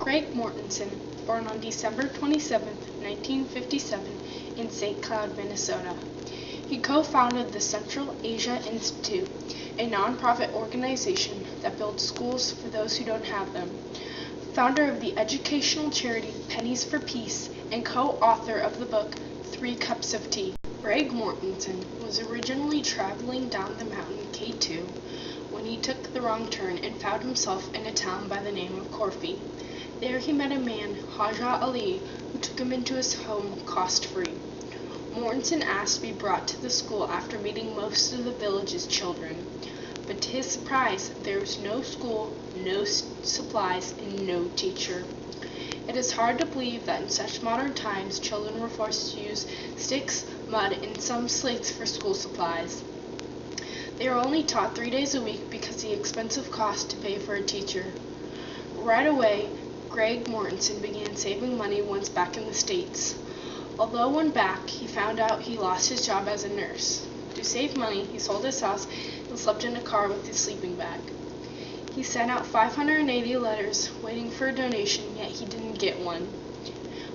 Greg Mortinson, born on December 27, 1957, in St. Cloud, Minnesota. He co-founded the Central Asia Institute, a nonprofit organization that builds schools for those who don't have them. Founder of the educational charity Pennies for Peace and co-author of the book 3 Cups of Tea. Greg Mortinson was originally traveling down the mountain K2 when he took the wrong turn and found himself in a town by the name of Corfu. There he met a man, Haja Ali, who took him into his home cost-free. Mortinson asked to be brought to the school after meeting most of the village's children. But to his surprise, there was no school, no supplies, and no teacher. It is hard to believe that in such modern times, children were forced to use sticks, mud, and some slates for school supplies. They were only taught 3 days a week because of the expensive cost to pay for a teacher. Right away, Greg Mortinson began saving money once back in the States. Although when back, he found out he lost his job as a nurse. To save money, he sold his house and slept in a car with his sleeping bag. He sent out 580 letters waiting for a donation, yet he didn't get one.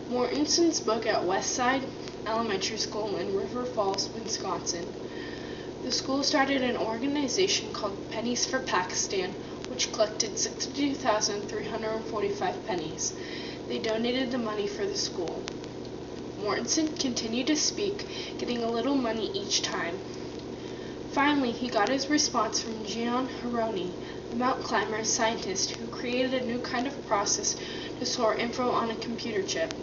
Mortinson spoke at Westside Elementary School in River Falls, Wisconsin. The school started an organization called Pennies for Pakistan, which collected 62,345 pennies. They donated the money for the school. Mortinson continued to speak, getting a little money each time. Finally, he got his response from Gian Hironi, a mountain climber and scientist who created a new kind of process to store info on a computer chip.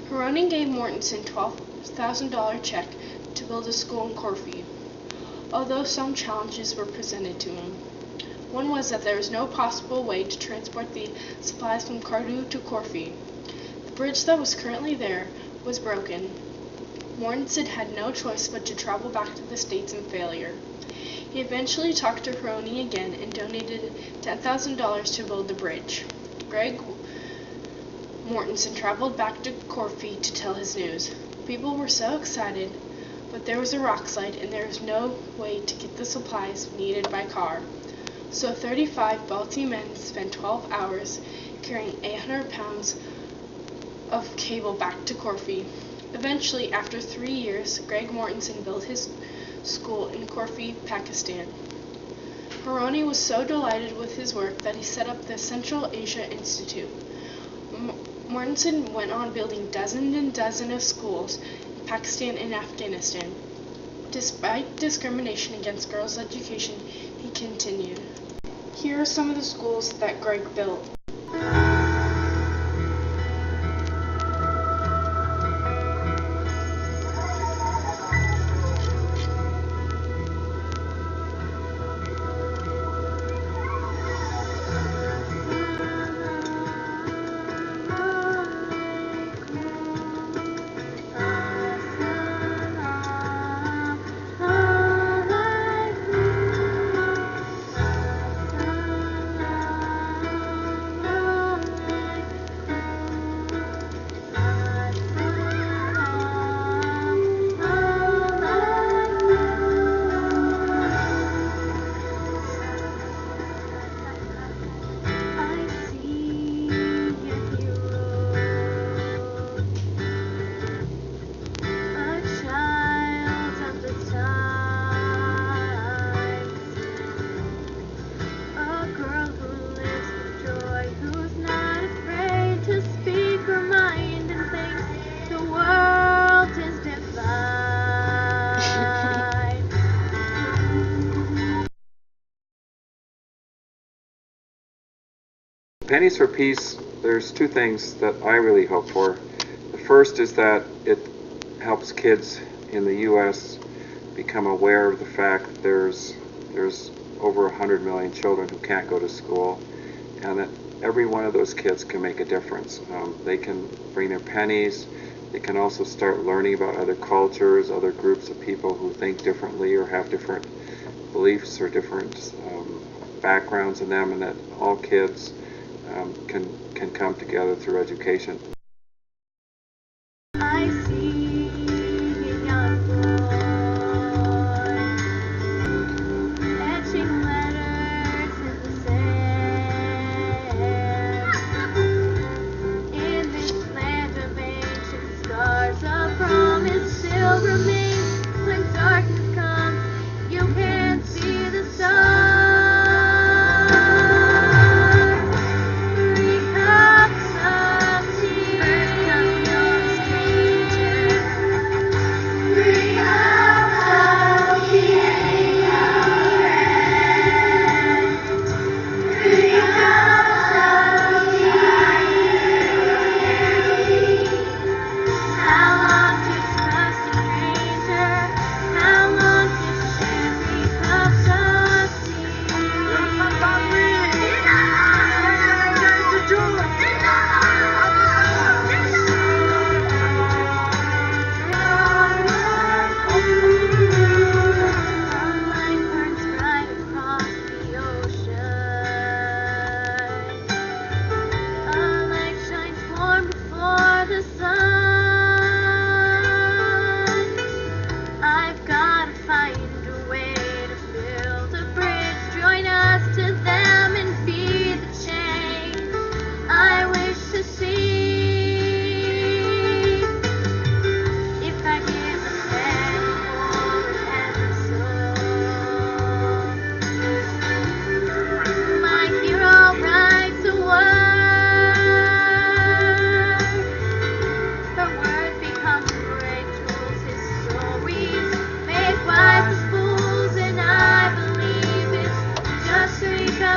Hironi gave Mortinson a $12,000 check to build a school in Corfu, although some challenges were presented to him. One was that there was no possible way to transport the supplies from Corfu to Corfu. The bridge that was currently there was broken. Mortinson had no choice but to travel back to the States in failure. He eventually talked to Hironi again and donated $10,000 to build the bridge. Greg Mortinson traveled back to Corfu to tell his news. People were so excited, but there was a rock slide and there was no way to get the supplies needed by car. So 35 Balti men spent 12 hours carrying 800 pounds of cable back to Corfu. Eventually, after 3 years, Greg Mortinson built his school in Corfu, Pakistan. Hironi was so delighted with his work that he set up the Central Asia Institute. Mortinson went on building dozens and dozens of schools in Pakistan and Afghanistan. Despite discrimination against girls' education, he continued. Here are some of the schools that Greg built. Pennies for Peace, there's two things that I really hope for. The first is that it helps kids in the U.S. become aware of the fact that there's over 100 million children who can't go to school, and that every one of those kids can make a difference. They can bring their pennies. They can also start learning about other cultures, other groups of people who think differently or have different beliefs or different backgrounds in them, and that all kids can come together through education. I see a young boy etching letters in the sand.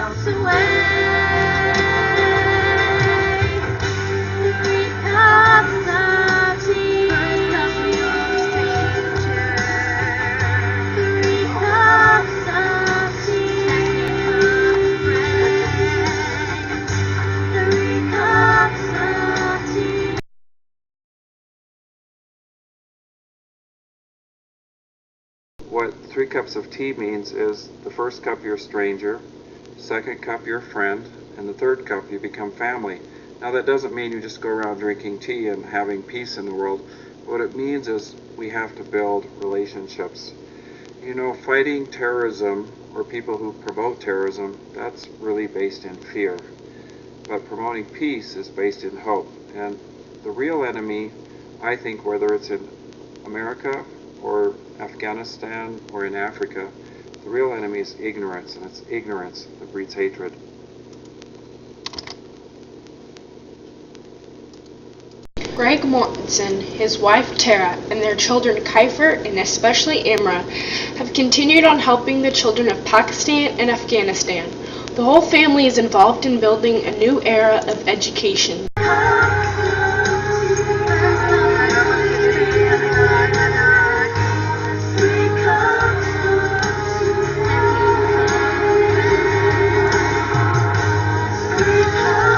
cups away. Three cups of tea. First cup for your stranger. Three cups of tea. Second cup, friends. 3 cups of tea. What 3 cups of tea means is the first cup you're a stranger, second cup you're a friend, and the third cup you become family. Now that doesn't mean you just go around drinking tea and having peace in the world. What it means is we have to build relationships. You know, fighting terrorism or people who promote terrorism, that's really based in fear. But promoting peace is based in hope. And the real enemy, I think, whether it's in America or Afghanistan or in Africa, the real enemy is ignorance, and it's ignorance that breeds hatred. Greg Mortinson, his wife Tara, and their children Kiefer and especially Imra have continued on helping the children of Pakistan and Afghanistan. The whole family is involved in building a new era of education.